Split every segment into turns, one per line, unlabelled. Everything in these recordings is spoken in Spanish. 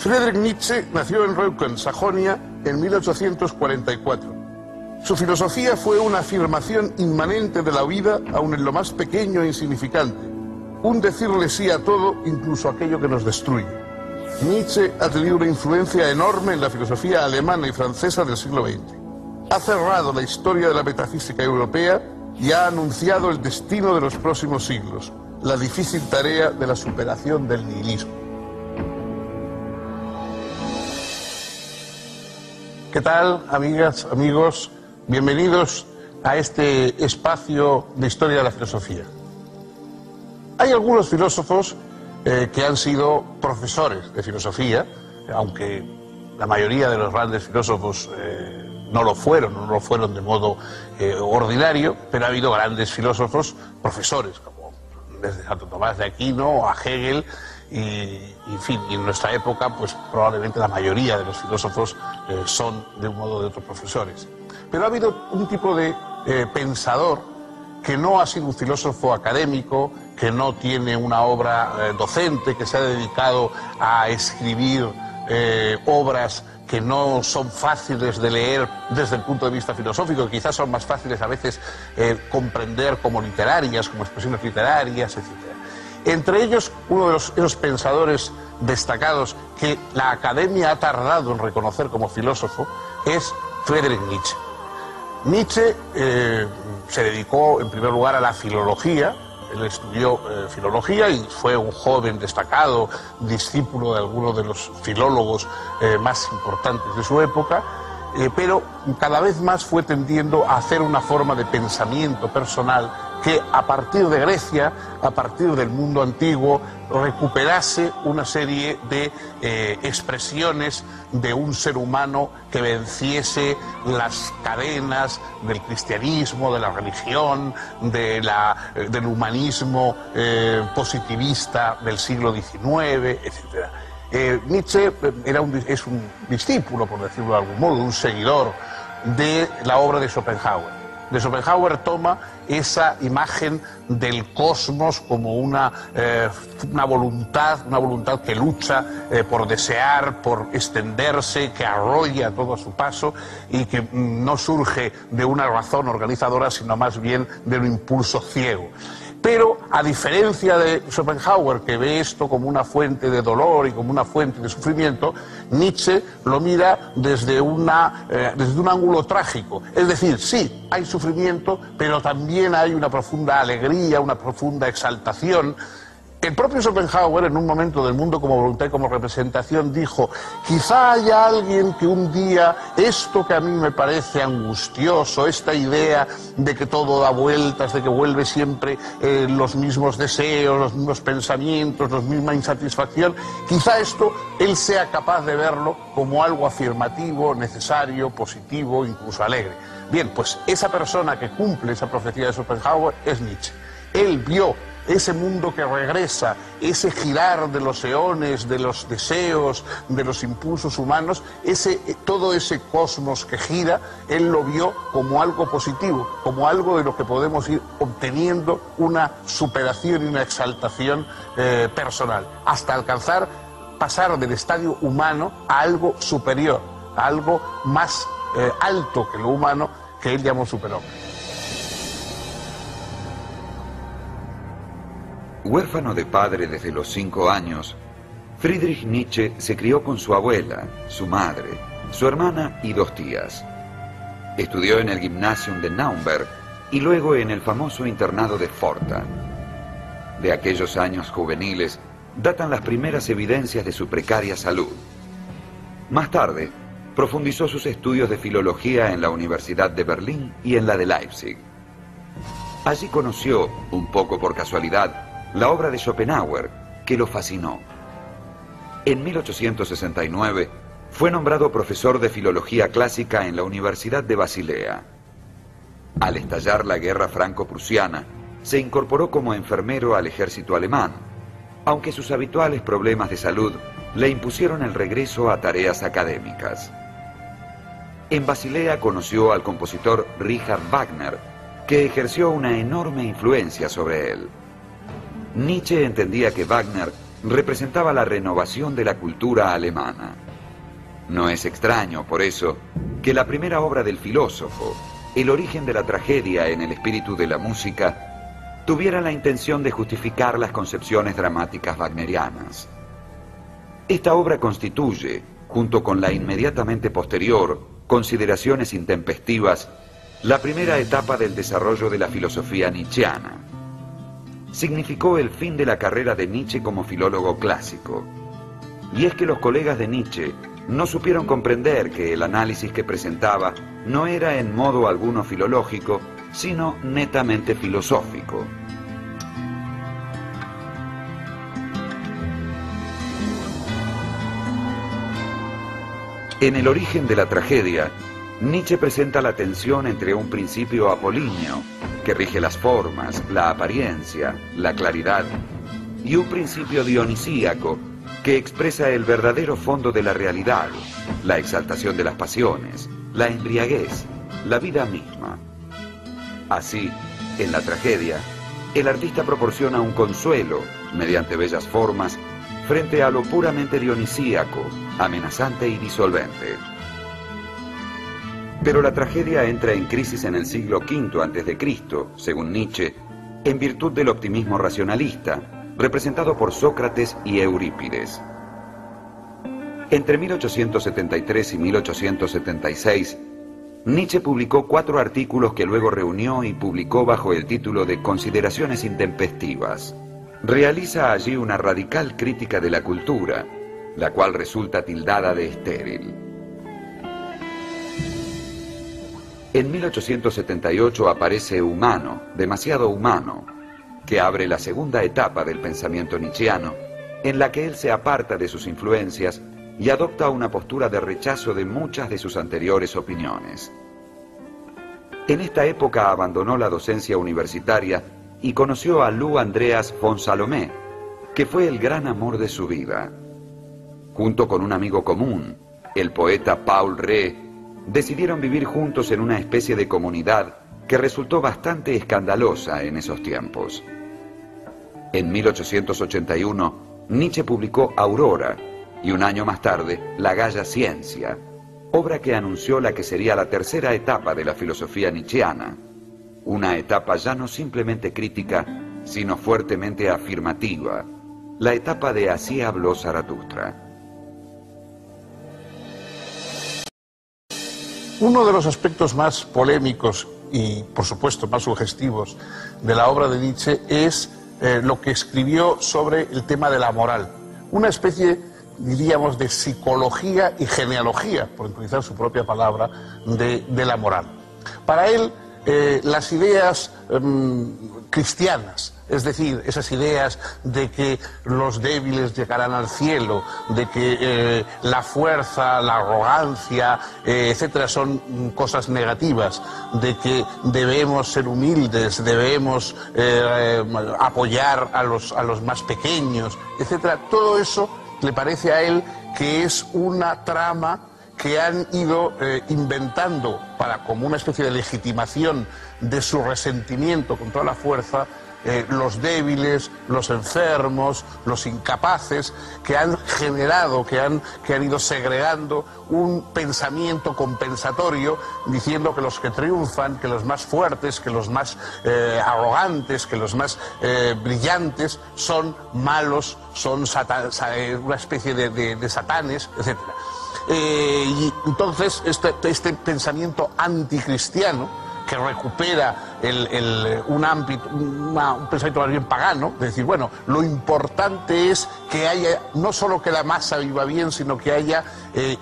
Friedrich Nietzsche nació en Reucken, Sajonia, en 1844. Su filosofía fue una afirmación inmanente de la vida, aun en lo más pequeño e insignificante. Un decirle sí a todo, incluso aquello que nos destruye. Nietzsche ha tenido una influencia enorme en la filosofía alemana y francesa del siglo XX. Ha cerrado la historia de la metafísica europea y ha anunciado el destino de los próximos siglos, la difícil tarea de la superación del nihilismo. ¿Qué tal, amigas, amigos? Bienvenidos a este espacio de historia de la filosofía. Hay algunos filósofos que han sido profesores de filosofía, aunque la mayoría de los grandes filósofos no lo fueron de modo ordinario, pero ha habido grandes filósofos profesores, como desde Santo Tomás de Aquino a Hegel, y en fin, y en nuestra época, pues probablemente la mayoría de los filósofos son de un modo o de otro profesores. Pero ha habido un tipo de pensador que no ha sido un filósofo académico, que no tiene una obra docente, que se ha dedicado a escribir obras que no son fáciles de leer desde el punto de vista filosófico, que quizás son más fáciles a veces comprender como literarias, como expresiones literarias, etc. Entre ellos, uno de esos pensadores destacados que la academia ha tardado en reconocer como filósofo es Friedrich Nietzsche. Nietzsche se dedicó en primer lugar a la filología. Él estudió filología y fue un joven destacado, discípulo de algunos de los filólogos más importantes de su época, pero cada vez más fue tendiendo a hacer una forma de pensamiento personal que a partir de Grecia, a partir del mundo antiguo, recuperase una serie de expresiones de un ser humano que venciese las cadenas del cristianismo, de la religión, del humanismo positivista del siglo XIX, etc. Nietzsche es un discípulo, por decirlo de algún modo, un seguidor de la obra de Schopenhauer. De Schopenhauer toma esa imagen del cosmos como una voluntad que lucha por desear, por extenderse, que arrolla a todo a su paso y que no surge de una razón organizadora, sino más bien de un impulso ciego. Pero, a diferencia de Schopenhauer, que ve esto como una fuente de dolor y como una fuente de sufrimiento, Nietzsche lo mira desde un ángulo trágico. Es decir, sí, hay sufrimiento, pero también hay una profunda alegría, una profunda exaltación. El propio Schopenhauer, en un momento del mundo como voluntad y como representación, dijo: quizá haya alguien que un día, esto que a mí me parece angustioso, esta idea de que todo da vueltas, de que vuelve siempre los mismos deseos, los mismos pensamientos, la misma insatisfacción, quizá esto él sea capaz de verlo como algo afirmativo, necesario, positivo, incluso alegre. Bien, pues esa persona que cumple esa profecía de Schopenhauer es Nietzsche. Él vio ese mundo que regresa, ese girar de los eones, de los deseos, de los impulsos humanos, todo ese cosmos que gira, él lo vio como algo positivo, como algo de lo que podemos ir obteniendo una superación y una exaltación personal, hasta pasar del estadio humano a algo superior, a algo más alto que lo humano, que él llamó superhombre.
Huérfano de padre desde los 5 años, Friedrich Nietzsche se crió con su abuela, su madre, su hermana y 2 tías. Estudió en el Gymnasium de Naumberg y luego en el famoso internado de Pforta. De aquellos años juveniles datan las primeras evidencias de su precaria salud. Más tarde, profundizó sus estudios de filología en la Universidad de Berlín y en la de Leipzig. Allí conoció, un poco por casualidad, la obra de Schopenhauer, que lo fascinó. En 1869 fue nombrado profesor de filología clásica en la Universidad de Basilea. Al estallar la guerra franco-prusiana, se incorporó como enfermero al ejército alemán, aunque sus habituales problemas de salud le impusieron el regreso a tareas académicas. En Basilea conoció al compositor Richard Wagner, que ejerció una enorme influencia sobre él. Nietzsche entendía que Wagner representaba la renovación de la cultura alemana. No es extraño, por eso, que la primera obra del filósofo, El origen de la tragedia en el espíritu de la música, tuviera la intención de justificar las concepciones dramáticas wagnerianas. Esta obra constituye, junto con la inmediatamente posterior, Consideraciones intempestivas, la primera etapa del desarrollo de la filosofía nietzscheana. Significó el fin de la carrera de Nietzsche como filólogo clásico. Y es que los colegas de Nietzsche no supieron comprender que el análisis que presentaba no era en modo alguno filológico, sino netamente filosófico. En El origen de la tragedia, Nietzsche presenta la tensión entre un principio apolíneo, que rige las formas, la apariencia, la claridad, y un principio dionisíaco, que expresa el verdadero fondo de la realidad, la exaltación de las pasiones, la embriaguez, la vida misma. Así, en la tragedia, el artista proporciona un consuelo, mediante bellas formas, frente a lo puramente dionisíaco, amenazante y disolvente. Pero la tragedia entra en crisis en el siglo V a.C., según Nietzsche, en virtud del optimismo racionalista, representado por Sócrates y Eurípides. Entre 1873 y 1876, Nietzsche publicó 4 artículos que luego reunió y publicó bajo el título de Consideraciones intempestivas. Realiza allí una radical crítica de la cultura, la cual resulta tildada de estéril. En 1878 aparece Humano, demasiado humano, que abre la segunda etapa del pensamiento nietzscheano, en la que él se aparta de sus influencias y adopta una postura de rechazo de muchas de sus anteriores opiniones. En esta época abandonó la docencia universitaria y conoció a Lou Andreas von Salomé, que fue el gran amor de su vida. Junto con un amigo común, el poeta Paul Rée, decidieron vivir juntos en una especie de comunidad que resultó bastante escandalosa en esos tiempos. En 1881, Nietzsche publicó Aurora y un año más tarde, La Gaya Ciencia, obra que anunció la que sería la tercera etapa de la filosofía nietzscheana, una etapa ya no simplemente crítica, sino fuertemente afirmativa, la etapa de Así habló Zaratustra.
Uno de los aspectos más polémicos y, por supuesto, más sugestivos de la obra de Nietzsche es lo que escribió sobre el tema de la moral. Una especie, diríamos, de psicología y genealogía, por utilizar su propia palabra, de la moral. Para él, las ideas cristianas, es decir, esas ideas de que los débiles llegarán al cielo, de que la fuerza, la arrogancia, etcétera, son cosas negativas, de que debemos ser humildes, debemos apoyar a los más pequeños, etcétera, todo eso le parece a él que es una trama que han ido inventando para, como una especie de legitimación de su resentimiento con toda la fuerza, los débiles, los enfermos, los incapaces, que han generado, que han ido segregando un pensamiento compensatorio, diciendo que los que triunfan, que los más fuertes, que los más arrogantes, que los más brillantes son malos, son una especie de satanes, etc. Y entonces este pensamiento anticristiano, que recupera un pensamiento más bien pagano, de decir, bueno, lo importante es que haya, no solo que la masa viva bien, sino que haya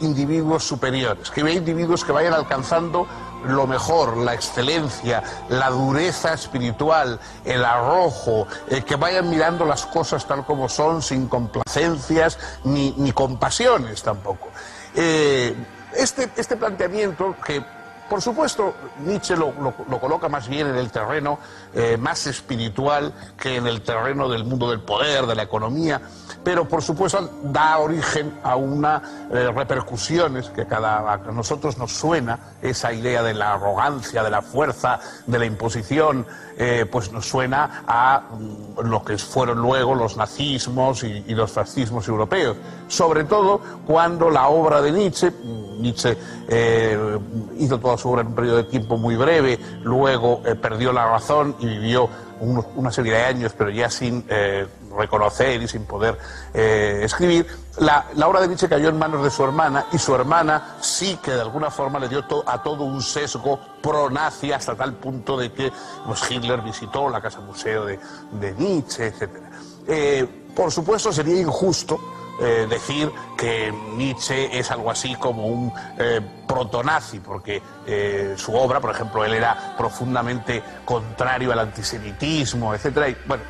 individuos superiores, que haya individuos que vayan alcanzando lo mejor, la excelencia, la dureza espiritual, el arrojo, que vayan mirando las cosas tal como son, sin complacencias ni compasiones tampoco. Este planteamiento, que Por supuesto, Nietzsche lo coloca más bien en el terreno más espiritual que en el terreno del mundo del poder, de la economía, pero por supuesto da origen a unas repercusiones que a nosotros nos suena, esa idea de la arrogancia, de la fuerza, de la imposición, pues nos suena a lo que fueron luego los nazismos y los fascismos europeos, sobre todo cuando la obra de Nietzsche hizo toda su obra en un periodo de tiempo muy breve, luego perdió la razón y vivió una serie de años, pero ya sin reconocer y sin poder escribir. La obra de Nietzsche cayó en manos de su hermana, y su hermana sí que de alguna forma le dio a todo un sesgo pro-nazi, hasta tal punto de que pues, Hitler visitó la casa museo de Nietzsche, etc. Por supuesto sería injusto decir que Nietzsche es algo así como un protonazi, porque su obra, por ejemplo, él era profundamente contrario al antisemitismo, etc. Y, bueno,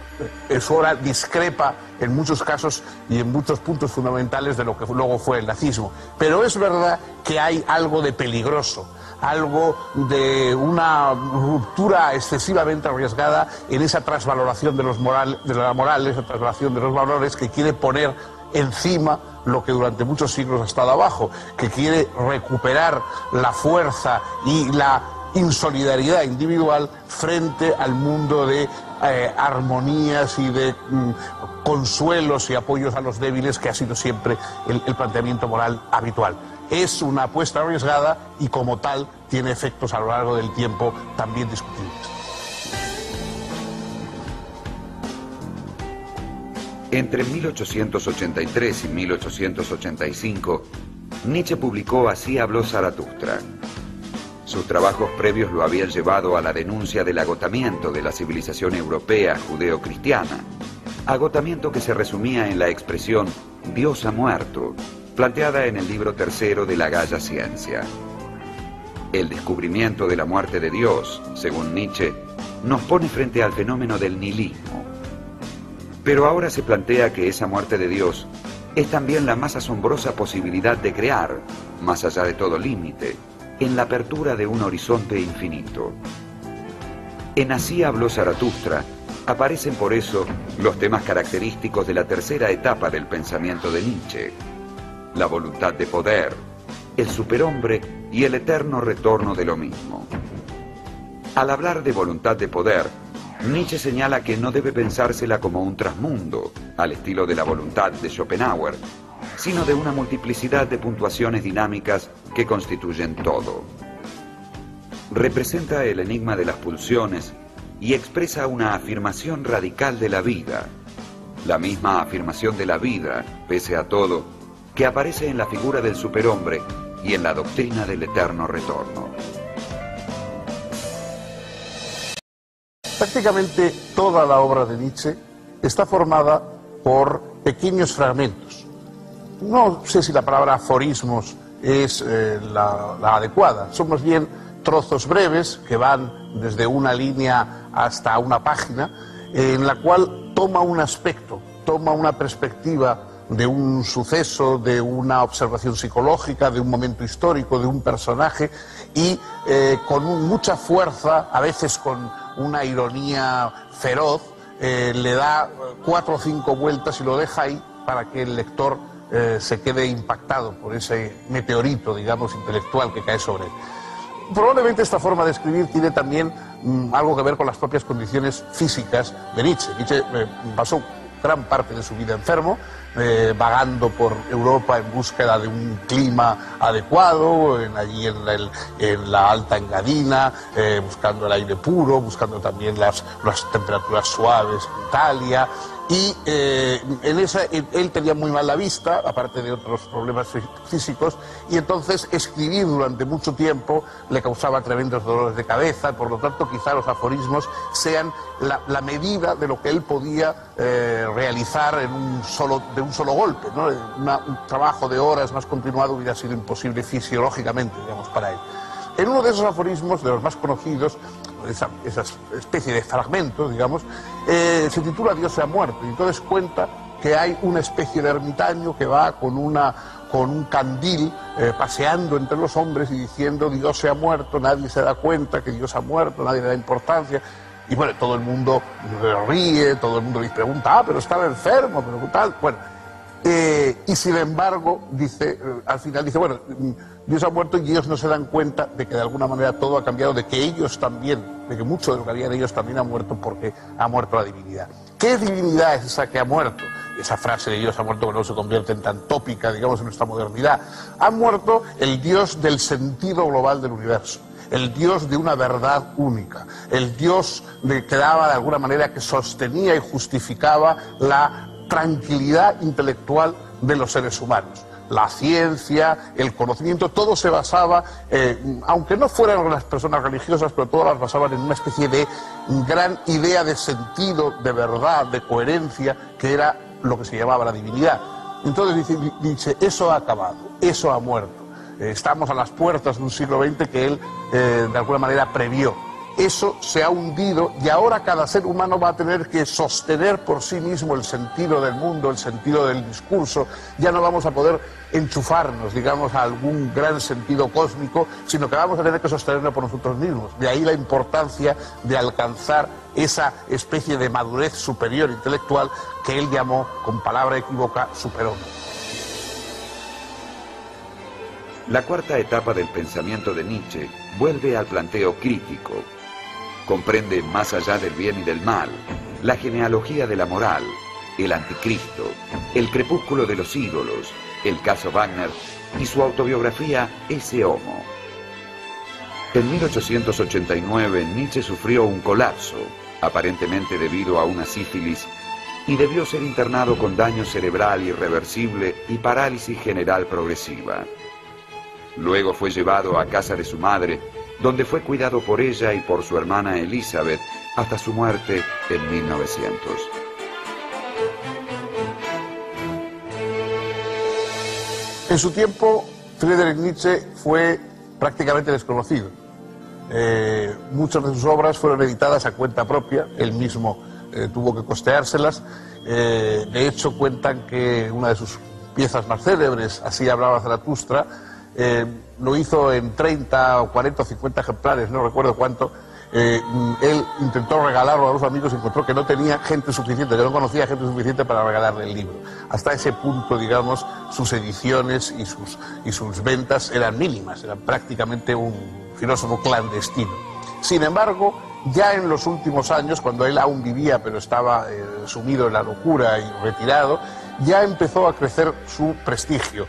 su obra discrepa en muchos casos y en muchos puntos fundamentales de lo que luego fue el nazismo. Pero es verdad que hay algo de peligroso, algo de una ruptura excesivamente arriesgada en esa trasvaloración de la moral, esa trasvaloración de los valores que quiere poner encima lo que durante muchos siglos ha estado abajo, que quiere recuperar la fuerza y la insolidaridad individual frente al mundo de armonías y de consuelos y apoyos a los débiles, que ha sido siempre el planteamiento moral habitual. Es una apuesta arriesgada y como tal tiene efectos a lo largo del tiempo también discutibles.
Entre 1883 y 1885, Nietzsche publicó Así habló Zaratustra. Sus trabajos previos lo habían llevado a la denuncia del agotamiento de la civilización europea judeo-cristiana, agotamiento que se resumía en la expresión Dios ha muerto, planteada en el libro tercero de la Gaia Ciencia. El descubrimiento de la muerte de Dios, según Nietzsche, nos pone frente al fenómeno del nihilismo. Pero ahora se plantea que esa muerte de Dios es también la más asombrosa posibilidad de crear, más allá de todo límite, en la apertura de un horizonte infinito. En Así habló Zaratustra aparecen por eso los temas característicos de la tercera etapa del pensamiento de Nietzsche: la voluntad de poder, el superhombre y el eterno retorno de lo mismo. Al hablar de voluntad de poder, Nietzsche señala que no debe pensársela como un trasmundo, al estilo de la voluntad de Schopenhauer, sino de una multiplicidad de puntuaciones dinámicas que constituyen todo. Representa el enigma de las pulsiones y expresa una afirmación radical de la vida, la misma afirmación de la vida, pese a todo, que aparece en la figura del superhombre y en la doctrina del eterno retorno.
Prácticamente toda la obra de Nietzsche está formada por pequeños fragmentos. No sé si la palabra aforismos es la adecuada, son más bien trozos breves que van desde una línea hasta una página, en la cual toma un aspecto, toma una perspectiva de un suceso, de una observación psicológica, de un momento histórico, de un personaje, y con mucha fuerza, a veces con una ironía feroz, le da 4 o 5 vueltas y lo deja ahí para que el lector se quede impactado por ese meteorito, digamos, intelectual que cae sobre él. Probablemente esta forma de escribir tiene también algo que ver con las propias condiciones físicas de Nietzsche. Nietzsche pasó gran parte de su vida enfermo, vagando por Europa en búsqueda de un clima adecuado, allí en la Alta Engadina, buscando el aire puro, buscando también las temperaturas suaves en Italia. Y él tenía muy mal la vista, aparte de otros problemas físicos, y entonces escribir durante mucho tiempo le causaba tremendos dolores de cabeza. Por lo tanto, quizá los aforismos sean la medida de lo que él podía realizar de un solo golpe, ¿no? Un trabajo de horas más continuado hubiera sido imposible fisiológicamente, digamos, para él. En uno de esos aforismos, de los más conocidos, esa especie de fragmento, digamos, se titula Dios se ha muerto, y entonces cuenta que hay una especie de ermitaño que va con un candil paseando entre los hombres y diciendo Dios se ha muerto, nadie se da cuenta que Dios ha muerto, nadie le da importancia. Y bueno, todo el mundo ríe, todo el mundo les pregunta, pero estaba enfermo, pero tal. Bueno, y sin embargo, dice, al final dice, bueno, Dios ha muerto y ellos no se dan cuenta de que de alguna manera todo ha cambiado, de que ellos también, de que mucho de lo que habían ellos también ha muerto porque ha muerto la divinidad. ¿Qué divinidad es esa que ha muerto? Esa frase de Dios ha muerto que no se convierte en tan tópica, digamos, en nuestra modernidad. Ha muerto el Dios del sentido global del universo, el Dios de una verdad única, el Dios que daba de alguna manera, que sostenía y justificaba la tranquilidad intelectual de los seres humanos. La ciencia, el conocimiento, todo se basaba, aunque no fueran las personas religiosas, pero todas las basaban en una especie de gran idea de sentido, de verdad, de coherencia, que era lo que se llamaba la divinidad. Entonces dice, eso ha acabado, eso ha muerto. Estamos a las puertas de un siglo XX que él, de alguna manera, previó. Eso se ha hundido y ahora cada ser humano va a tener que sostener por sí mismo el sentido del mundo, el sentido del discurso. Ya no vamos a poder enchufarnos, digamos, a algún gran sentido cósmico, sino que vamos a tener que sostenerlo por nosotros mismos. De ahí la importancia de alcanzar esa especie de madurez superior intelectual que él llamó, con palabra equívoca, superhombre.
La cuarta etapa del pensamiento de Nietzsche vuelve al planteo crítico. Comprende más allá del bien y del mal, la genealogía de la moral, el anticristo, el crepúsculo de los ídolos, el caso Wagner y su autobiografía Esse Homo. En 1889 Nietzsche sufrió un colapso, aparentemente debido a una sífilis, y debió ser internado con daño cerebral irreversible y parálisis general progresiva. Luego fue llevado a casa de su madre, donde fue cuidado por ella y por su hermana Elizabeth hasta su muerte en 1900.
En su tiempo, Friedrich Nietzsche fue prácticamente desconocido. Muchas de sus obras fueron editadas a cuenta propia, él mismo tuvo que costeárselas. De hecho, cuentan que una de sus piezas más célebres, Así hablaba Zaratustra, lo hizo en 30 o 40 o 50 ejemplares, no recuerdo cuánto. Él intentó regalarlo a los amigos y encontró que no tenía gente suficiente, que no conocía gente suficiente para regalarle el libro. Hasta ese punto, digamos, sus ediciones y sus ventas eran mínimas, eran prácticamente un filósofo clandestino. Sin embargo, ya en los últimos años, cuando él aún vivía pero estaba sumido en la locura y retirado, ya empezó a crecer su prestigio.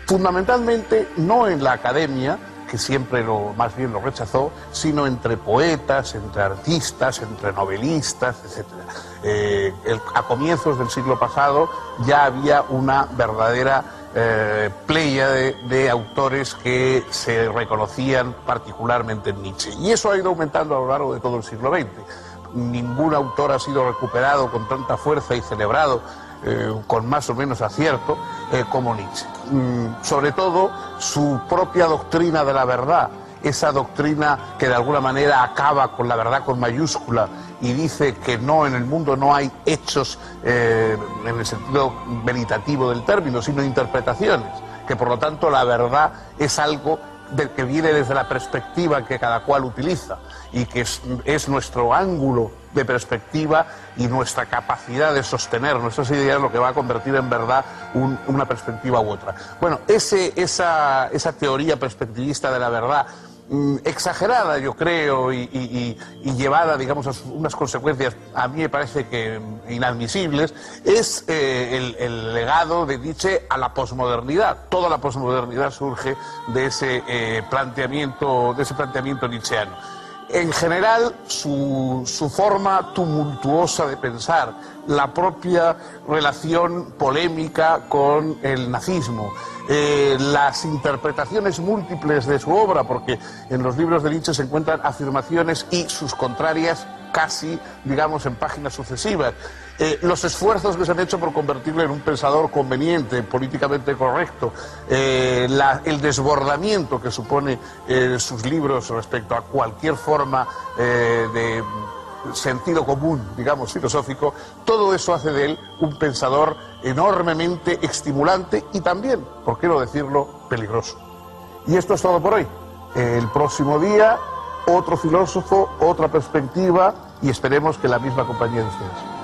Fundamentalmente no en la academia, que siempre más bien lo rechazó, sino entre poetas, entre artistas, entre novelistas, etc. A comienzos del siglo pasado ya había una verdadera pléyade de autores que se reconocían particularmente en Nietzsche. Y eso ha ido aumentando a lo largo de todo el siglo XX. Ningún autor ha sido recuperado con tanta fuerza y celebrado con más o menos acierto como Nietzsche. Sobre todo su propia doctrina de la verdad, esa doctrina que de alguna manera acaba con la verdad con mayúscula y dice que no, en el mundo no hay hechos en el sentido veritativo del término, sino interpretaciones, que por lo tanto la verdad es algo que viene desde la perspectiva que cada cual utiliza y que es nuestro ángulo de perspectiva y nuestra capacidad de sostener nuestras ideas lo que va a convertir en verdad una perspectiva u otra. Bueno, esa teoría perspectivista de la verdad, exagerada yo creo y llevada, digamos, a unas consecuencias a mí me parece que inadmisibles, es el legado de Nietzsche a la posmodernidad. Toda la posmodernidad surge de ese planteamiento nietzscheano. En general, su forma tumultuosa de pensar, la propia relación polémica con el nazismo, las interpretaciones múltiples de su obra, porque en los libros de Nietzsche se encuentran afirmaciones y sus contrarias casi, digamos, en páginas sucesivas. Los esfuerzos que se han hecho por convertirlo en un pensador conveniente, políticamente correcto, el desbordamiento que supone sus libros respecto a cualquier forma sentido común, digamos, filosófico, todo eso hace de él un pensador enormemente estimulante y también, por qué no decirlo, peligroso. Y esto es todo por hoy. El próximo día, otro filósofo, otra perspectiva y esperemos que la misma compañía de ustedes.